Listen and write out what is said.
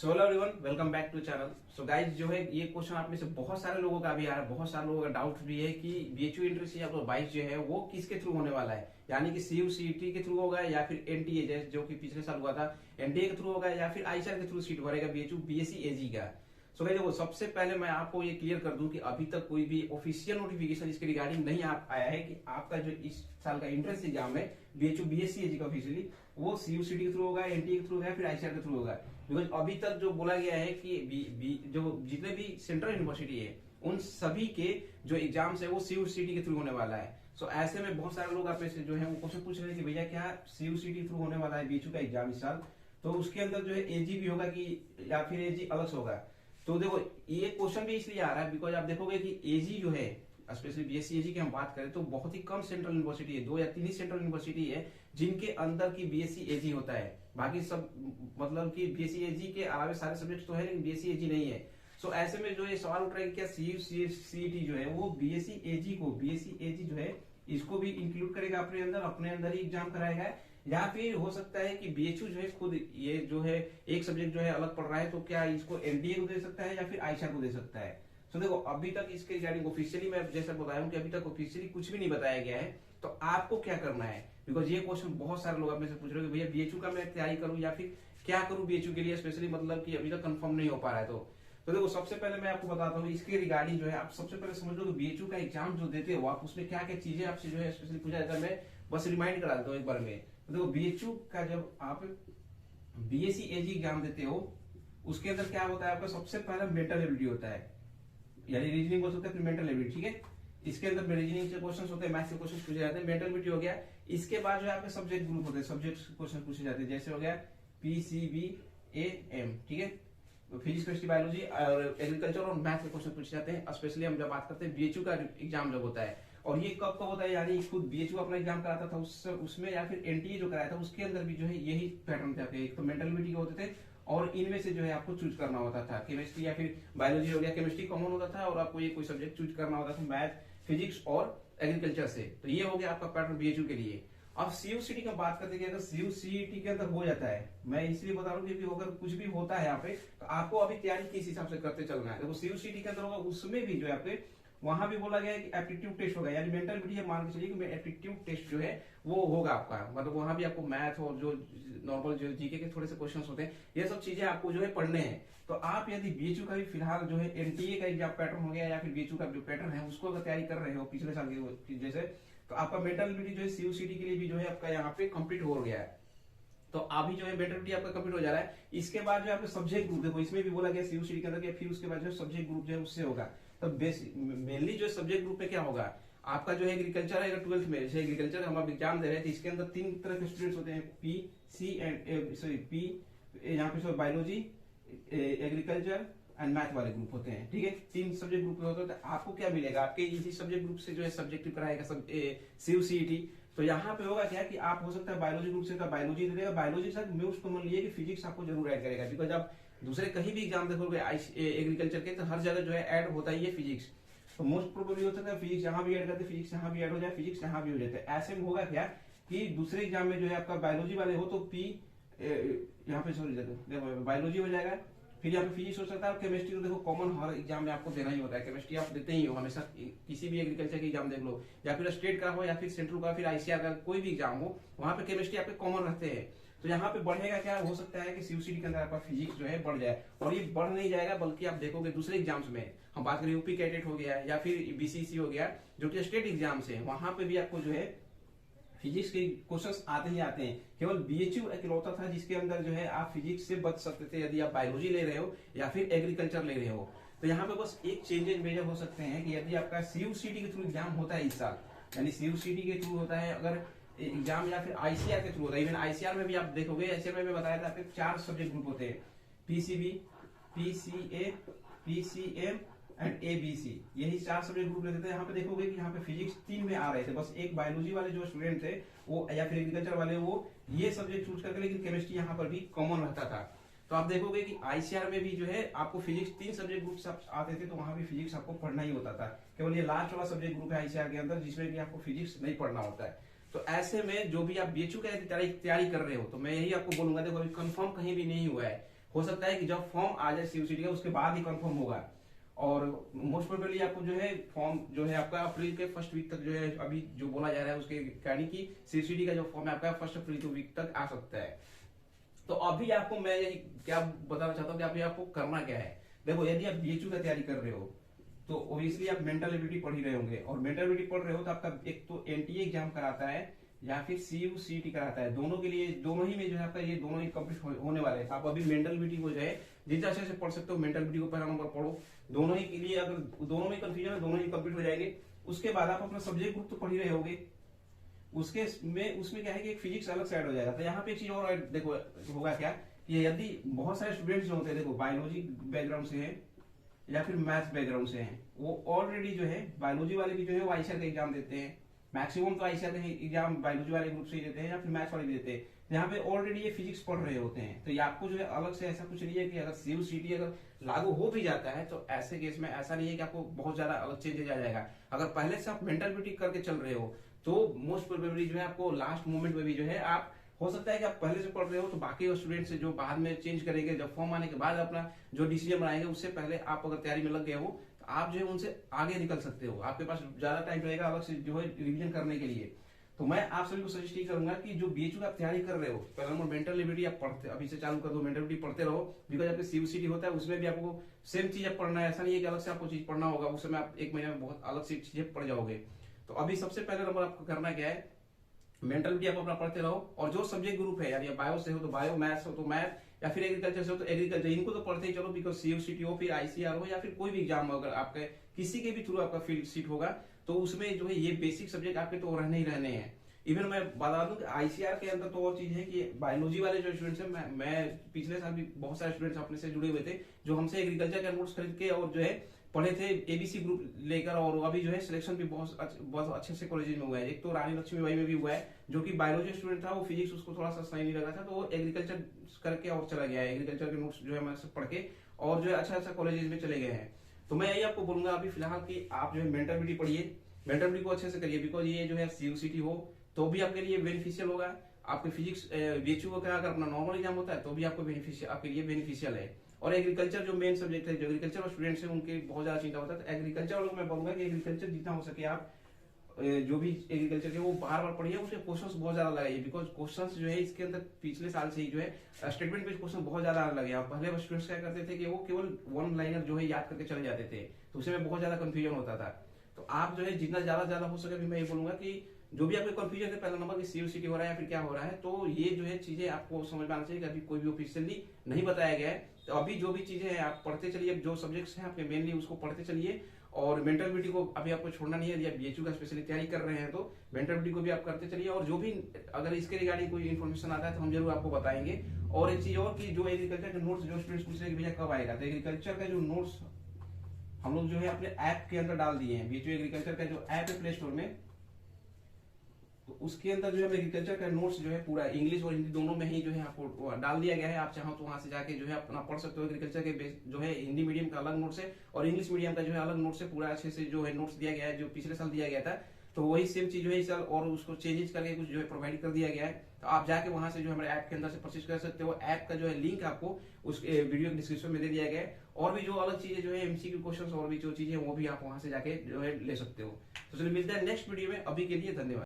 So hello everyone, welcome back to channel. So guys, जो है ये क्वेश्चन आप में से बहुत सारे लोगों का भी आ रहा है, बहुत सारे लोगों का डाउट भी है कि बीएचयू इंट्रेंस 2022 जो है वो किसके थ्रू होने वाला है, यानी कि सीयू सीईटी के थ्रू होगा या फिर एनटीए जैसे जो कि पिछले साल हुआ था एनटीए के थ्रू होगा या फिर आईसीआर के थ्रू सीट भरेगा बीएचयू बीएससी एजी का। सो गाइज, देखो सबसे पहले मैं आपको ये क्लियर कर दूं कि अभी तक कोई भी ऑफिशियल नोटिफिकेशन इसके रिगार्डिंग नहीं आया है कि आपका जो इस साल का एंट्रेंस एग्जाम है बीएचयू बीएससी एजी का ऑफिशियली वो सीयूसीटी के थ्रू होगा, एनटीए के थ्रू होगा, फिर आईसीआर के थ्रू होगा। बिकॉज अभी तक जो बोला गया है कि जो जितने भी सेंट्रल यूनिवर्सिटी है उन सभी के जो एग्जाम्स है वो सीयूसीटी के थ्रू होने वाला है। सो ऐसे में बहुत सारे लोग आप से जो है वो क्वेश्चन पूछ रहे हैं कि भैया क्या सीयूसीटी थ्रू होने वाला है बीएचयू का एग्जाम इस साल, तो उसके अंदर जो है एजी भी होगा कि या फिर एजी अलग से होगा। तो देखो ये क्वेश्चन भी इसलिए आ रहा है बिकॉज आप देखोगे कि एजी जो है स्पेशली बीएससी एजी की हम बात करें तो बहुत ही कम सेंट्रल यूनिवर्सिटी है, 2 या 3 ही सेंट्रल यूनिवर्सिटी है जिनके अंदर की बीएससी एजी होता है। बाकी सब मतलब कि बीएससी एजी के अलावा सारे सब्जेक्ट तो है लेकिन बीएससी एजी नहीं है। सो ऐसे में जो ये सवाल उठ रहा है कि क्या सीईटी जो है वो बीएससी एजी जो है इसको भी इंक्लूड करेगा अपने अंदर ही एग्जाम कराएगा, या फिर हो सकता है कि बीएचयू जो है खुद ये जो है एक सब्जेक्ट जो है अलग पढ़ रहा है तो क्या इसको एनडीए को दे सकता है या फिर आईसीआर को दे सकता है। तो देखो अभी तक इसके रिगार्डिंग ऑफिशियली मैं जैसा बताया हूं कि अभी तक ऑफिशियली कुछ भी नहीं बताया गया है। तो आपको क्या करना है, बिकॉज ये क्वेश्चन बहुत सारे लोग अपने से पूछ रहे हो कि भैया बीएचयू का मैं तैयारी करूं या फिर क्या करूं बीएचयू के लिए स्पेशली, मतलब कि अभी तक कंफर्म नहीं हो पा रहा है। तो देखो सबसे पहले मैं आपको बताता हूँ इसके रिगार्डिंग जो है आप सबसे पहले समझ लो कि बीएचयू का एग्जाम जो देते हो आप उसमें क्या क्या चीजें आपसे जो है स्पेशली पूछा जाता है। मैं बस रिमाइंड करा देता हूँ एक बार में। तो देखो बीएचयू का जब आप बीएससी एजी एग्जाम देते हो उसके अंदर क्या होता है आपका सबसे पहला मेंटल एबिलिटी होता है, यानी रीजनिंग बोल सकते हैं, फिर मेंटल एबिलिटी। ठीक है, इसके अंदर रीजनिंग के क्वेश्चन होते हैं, मैथ्स के क्वेश्चन पूछे जाते हैं, मेंटल एबिलिटी हो गया। इसके बाद जो है आपके सब्जेक्ट ग्रुप होते हैं, सब्जेक्ट क्वेश्चन पूछे जाते हैं, जैसे हो गया पीसीबीएएम। ठीक है, फिजिक्स केमिस्ट्री बायोलॉजी और एग्रीकल्चर और मैथ के क्वेश्चन पूछे जाते हैं स्पेशली हम जब बात करते हैं बीएचयू का एग्जाम जब होता है। और ये कब कब होता है, यानी खुद बीएचयू अपना एग्जाम कराता था उसमें या फिर एनटीए जो कराया था उसके अंदर भी जो है यही पैटर्न थे। एक तो मेंटल एबिलिटी के होते थे और इनमें से जो है आपको चूज करना होता था, केमिस्ट्री या फिर बायोलॉजी हो गया, केमिस्ट्री कॉमन होता था और आपको ये कोई सब्जेक्ट चूज करना होता था मैथ, फिजिक्स और एग्रीकल्चर से। तो ये हो गया आपका पैटर्न बीएचयू के लिए। अब सीयूसीटी की बात करते हैं, अगर सीयूसीटी के अंदर हो जाता है, मैं इसलिए बता रहा हूँ क्योंकि अगर कुछ भी होता है यहाँ पे तो आपको अभी तैयारी किस हिसाब से करते चलना है। देखो सीयूसीटी के अंदर होगा उसमें भी जो है आपके वहां भी बोला गया है कि एप्टीट्यूड टेस्ट होगा, यानी मेंटल एबिलिटी है, मान के चलिए कि एप्टीट्यूड टेस्ट जो है वो होगा आपका, मतलब वहां भी आपको मैथ और जो नॉर्मल जो जीके के थोड़े से क्वेश्चंस होते हैं ये सब चीजें आपको जो है पढ़ने हैं। तो आप यदि बीएचयू का भी फिलहाल जो है एनटीए का एग्जाम पैटर्न हो गया या फिर बीएचयू का जो पैटर्न है उसको अगर तैयारी कर रहे हो पिछले साल की जैसे, तो आपका मेंटल एबिलिटी जो है सीयूसीटी के लिए भी जो है आपका यहाँ पे कंप्लीट हो गया है। तो अभी जो है मेंटल एबिलिटी आपका कंप्लीट हो जा रहा है। इसके बाद जो आपका सब्जेक्ट ग्रुप देखो इसमें भी बोला गया सीयूसीटी के अंदर, फिर उसके बाद जो सब्जेक्ट ग्रुप जो है उससे होगा। तो मेनली जो सब्जेक्ट ग्रुप में क्या होगा आपका जो है एग्रीकल्चर है, 12th में जैसे एग्रीकल्चर हम एग्जाम दे रहे हैं तो इसके अंदर 3 तरह के स्टूडेंट्स होते हैं, P C and sorry P यहाँ पे बायोलॉजी, एग्रीकल्चर एंड मैथ वाले ग्रुप होते हैं। ठीक है, 3 सब्जेक्ट ग्रुप होते हैं। तो आपको क्या मिलेगा आपके इसी सब्जेक्ट ग्रुप से जो है सब्जेक्टिव कराएगा सब सीयूसीटी। तो यहाँ पे होगा क्या कि आप हो सकता है बायोलॉजी ग्रुप से बायोलॉजी दे देगा, बायोलॉजी के साथ मोस्ट कॉमन लिए कि फिजिक्स आपको जरूर ऐड करेगा, बिकॉज आप दूसरे कहीं भी एग्जाम देखोगे एग्रीकल्चर के तो हर जगह जो है ऐड होता ही है फिजिक्स। तो मोस्ट प्रोबेबली होता है फिजिक्स यहाँ भी ऐड करते, फिजिक्स यहाँ भी ऐड हो जाए, फिजिक्स यहाँ भी हो जाता है। ऐसे में होगा क्या कि दूसरे एग्जाम में जो है आपका बायोलॉजी वाले हो तो पी यहाँ पे सॉरी देखो बायोलॉजी हो जाएगा, फिर यहाँ पे फिजिक्स हो सकता है। केमिस्ट्री तो देखो कॉमन हर एग्जाम में आपको देना ही होता है, केमिस्ट्री आप देते ही हो हमेशा, किसी भी एग्रीकल्चर के एग्जाम देख लो या फिर स्टेट का हो या फिर सेंट्रल का फिर आईसीआर का कोई भी एग्जाम हो वहां पे केमिस्ट्री आपके कॉमन रहते हैं। तो यहाँ पे बढ़ेगा क्या, हो सकता है कि सीयूसीटी के अंदर आपका फिजिक्स जो है बढ़ जाए, और ये बढ़ नहीं जाएगा बल्कि आप देखोगे दूसरे एग्जाम्स में, हम बात करें यूपी कैडेट हो गया या फिर बीसीसी हो गया जो कि स्टेट एग्जाम्स है, वहां पे भी आपको जो है फिजिक्स के क्वेश्चंस आते ही आते हैं। केवल बीएचयू इकलौता था जिसके अंदर जो है आप फिजिक्स से बच सकते थे यदि आप बायोलॉजी ले रहे हो या फिर एग्रीकल्चर ले रहे हो। तो यहाँ पे बस एक चेंजेस मेजर हो सकते हैं कि यदि आपका सीयूसीटी के थ्रू एग्जाम होता है इस साल, यानी सीयूसीटी के थ्रू होता है अगर एग्जाम या फिर आईसीआर के थ्रू होता है, इवन आईसीआर में भी आप देखोगे, आईसीआर में बताया था आपके 4 सब्जेक्ट ग्रुप होते हैं, PCB, PCA, PCM and ABC, यही 4 सब्जेक्ट ग्रुप लेते थे। यहाँ पे देखोगे कि यहाँ पे फिजिक्स 3 में आ रहे थे, बस एक बायोलॉजी वाले जो स्टूडेंट थे वो या फिर एग्रीकल्चर वाले वो ये सब्जेक्ट चूज करके, लेकिन केमिस्ट्री यहाँ पर भी कॉमन रहता था। तो आप देखोगे कि आईसीआर में भी जो है आपको फिजिक्स 3 सब्जेक्ट ग्रुप आते थे, तो वहां भी फिजिक्स आपको पढ़ना ही होता था। केवल ये लास्ट वाला सब्जेक्ट ग्रुप है आईसीआर के अंदर जिसमें भी आपको फिजिक्स नहीं पढ़ना होता है। तो ऐसे में जो भी आप बीएचयू की तैयारी कर रहे हो तो मैं यही आपको बोलूंगा, देखो अभी कंफर्म कहीं भी नहीं हुआ है, हो सकता है कि जब फॉर्म आ जाए सीयूसीटी का उसके बाद ही कंफर्म होगा। और मोस्ट प्रोबेबली आपको जो है फॉर्म जो है आपका अप्रैल के फर्स्ट वीक तक जो है अभी जो बोला जा रहा है उसके यानी कि सीयूसीटी का जो फॉर्म है आपका फर्स्ट अप्रैल के वीक तक आ सकता है। तो अभी आपको मैं यही क्या बताना चाहता हूँ कि अभी आपको करना क्या है। देखो यदि आप बीएचयू का तैयारी कर रहे हो तो ओबियसली आप मेंटल एबिलिटी पढ़ ही रहे होंगे, और मेंटल एबिलिटी पढ़ रहे हो तो आपका एक तो एनटीए एग्जाम कराता है या फिर सीयूसीटी कराता है, दोनों के लिए दोनों ही में जो है आपका ये दोनों ही कंप्लीट होने वाले हैं। आप अभी मेंटल एबिलिटी को जो है जितना अच्छे से पढ़ सकते हो मेंटल एबिलिटी को पहला नंबर पढ़ो, दोनों ही के लिए अगर दोनों में कंफ्यूजन है दोनों ही कंप्लीट हो जाएंगे। उसके बाद आप अपना सब्जेक्ट ग्रुप तो पढ़ ही रहे होगे, उसमें क्या है कि एक फिजिक्स अलग से ऐड हो जाएगा। तो यहाँ पे एक चीज और देखो होगा क्या कि यदि बहुत सारे स्टूडेंट्स जो होते हैं देखो बायोलॉजी बैकग्राउंड से हैं या फिर मैथ्स बैकग्राउंड से हैं, वो ऑलरेडी जो है बायोलॉजी वाले भी जो है वो आईसीआर का एग्जाम देते हैं, मैक्सिमम तो आईसीआर का एग्जाम बायोलॉजी वाले ग्रुप से ही देते हैं या फिर मैथ्स वाले भी देते हैं। यहाँ पे ऑलरेडी ये फिजिक्स पढ़ रहे होते हैं, तो ये आपको जो है अलग से ऐसा कुछ नहीं है कि अगर सीयूसीटी अगर लागू हो भी जाता है तो ऐसे केस में ऐसा नहीं है कि आपको बहुत ज्यादा अलग चेंजेस आ जाएगा। अगर पहले से आप मेंटल एबिलिटी करके चल रहे हो तो मोस्ट प्रोबेबली जो है आपको लास्ट मोमेंट में भी जो है आप हो सकता है कि आप पहले से पढ़ रहे हो तो बाकी स्टूडेंट से जो बाद में चेंज करेंगे जब फॉर्म आने के बाद अपना जो डिसीजन बनाएंगे उससे पहले आप अगर तैयारी में लग गए हो तो आप जो है उनसे आगे निकल सकते हो, आपके पास ज्यादा टाइम रहेगा अलग से जो है रिवीजन करने के लिए। तो मैं आप सभी को सजेस्ट ही करूंगा कि जो बीएचयू का तैयारी कर रहे हो पहले नंबर मेंटल एबिलिटी आप पढ़ते अभी से चालू कर दो, मेंटल एबिलिटी पढ़ते रहो, बिकॉज आपके सीयूसीटी होता है उसमें भी आपको सेम चीज पढ़ना है, ऐसा नहीं है कि अलग से आपको चीज पढ़ना होगा, उस समय आप एक महीने में बहुत अलग से चीजें पढ़ जाओगे। तो अभी सबसे पहले नंबर आपको करना क्या है, मेंटलिटी आप अपना पढ़ते रहो, और जो सब्जेक्ट ग्रुप है यानी बायो से हो तो बायो, मैथ्स हो तो मैथ या फिर एग्रीकल्चर से हो तो एग्रीकल्चर, इनको तो पढ़ते ही चलो, बिकॉज सीयूसीटी हो फिर आईसीआर हो या फिर कोई भी एग्जाम अगर आपके किसी के भी थ्रू आपका फील्ड सीट होगा तो उसमें जो है ये बेसिक सब्जेक्ट आपके तो रहने ही रहने हैं। इवन मैं बता दूं कि आईसीआर के अंदर तो और चीज है कि बायोलॉजी वाले जो स्टूडेंट्स हैं, मैं पिछले साल भी बहुत सारे स्टूडेंट्स अपने से जुड़े हुए थे जो हमसे एग्रीकल्चर के नोट्स खरीद के और जो है पढ़े थे एबीसी ग्रुप लेकर, और अभी जो है सिलेक्शन भी बहुत अच्छे से कॉलेज में हुआ है। एक तो रानी लक्ष्मीबाई में भी हुआ है, जो कि बायोलॉजी स्टूडेंट था, वो फिजिक्स उसको थोड़ा सा सही नहीं लगा था तो वो एग्रीकल्चर करके और चला गया है, एग्रीकल्चर के नोट्स जो है मैं सब पढ़ के और जो है अच्छा अच्छा कॉलेज में चले गए हैं। तो मैं यही आपको बोलूंगा अभी फिलहाल कि आप जो है मेंटल एबिलिटी पढ़िए, मेंटल एबिलिटी को अच्छे से करिए, बिकॉज ये जो है सीयूसीटी हो तो भी आपके लिए बेनिफिशियल होगा, आपके फिजिक्स बीएचयू का अगर अपना नॉर्मल एग्जाम होता है तो भी आपको बेनिफिशियल आपके लिए बेनिफिशियल है। और एग्रीकल्चर जो मेन सब्जेक्ट है, जो एग्रीकल्चर स्टूडेंट्स हैं उनके बहुत ज्यादा चिंता होता है, तो एग्रीकल्चर वालों को मैं बोलूंगा कि एग्रीकल्चर जितना हो सके आप जो भी एग्रीकल्चर के वो बार बार पढ़िए, उसके क्वेश्चंस बहुत ज्यादा लगाइए, बिकॉज क्वेश्चंस जो है इसके अंदर पिछले साल से ही जो है स्टेटमेंट बेस्ड क्वेश्चन बहुत ज्यादा लगे। पहले स्टूडेंट्स क्या करते थे कि वो केवल वन लाइनर जो है याद करके चले जाते थे, तो उसमें बहुत ज्यादा कंफ्यूजन होता था। तो आप जो है जितना ज्यादा हो सके, मैं ये बोलूंगा कि जो भी आपको कंफ्यूजन है पहला नंबर की सीयूसीटी हो रहा है या फिर क्या हो रहा है, तो ये जो है चीजें आपको समझ में आना चाहिए कि अभी कोई भी ऑफिशियली नहीं बताया गया है। तो अभी जो भी चीजें हैं आप पढ़ते चलिए, जो सब्जेक्ट्स हैं आपके मेनली उसको पढ़ते चलिए, और मेंटल एबिलिटी को अभी आपको छोड़ना नहीं है। यदि आप बीएचयू का स्पेशली तैयारी कर रहे हैं तो मेंटल एबिलिटी को भी आप करते चलिए, और जो भी अगर इसके रिगार्डिंग कोई इन्फॉर्मेशन आता है तो हम जरूर आपको बताएंगे। और एक चीज और कि जो एग्रीकल्चर के नोट्स जो स्टूडेंट्स पूछ रहे हैं कि भैया कब आएगा, तो एग्रीकल्चर का जो नोट्स हम लोग जो है अपने ऐप के अंदर डाल दिए हैं, बीएचयू एग्रीकल्चर का जो ऐप है प्ले स्टोर में, तो उसके अंदर जो है एग्रीकल्चर का नोट्स जो है पूरा इंग्लिश और हिंदी दोनों में ही जो है आपको डाल दिया गया है। आप चाहो तो वहां से जाके जो है अपना पढ़ सकते हो। एग्रीकल्चर के जो है हिंदी मीडियम का अलग नोट्स है और इंग्लिश मीडियम का जो है अलग नोट्स है, पूरा अच्छे से जो है नोट्स दिया गया है, जो पिछले साल दिया गया था तो वही सेम चीज जो है इस साल और उसको चेंजेस करके कुछ जो है प्रोवाइड कर दिया गया है। तो आप जाके वहां से जो हमारे ऐप के अंदर से परचेज कर सकते हो। ऐप का जो है लिंक आपको उस वीडियो के डिस्क्रिप्शन में दे दिया गया है, और भी जो अलग चीजें जो है एमसीक्यू क्वेश्चंस और भी जो चीजें वो भी आप वहां से जाके जो है ले सकते हो। तो चलिए मिलते हैं नेक्स्ट वीडियो में, अभी के लिए धन्यवाद।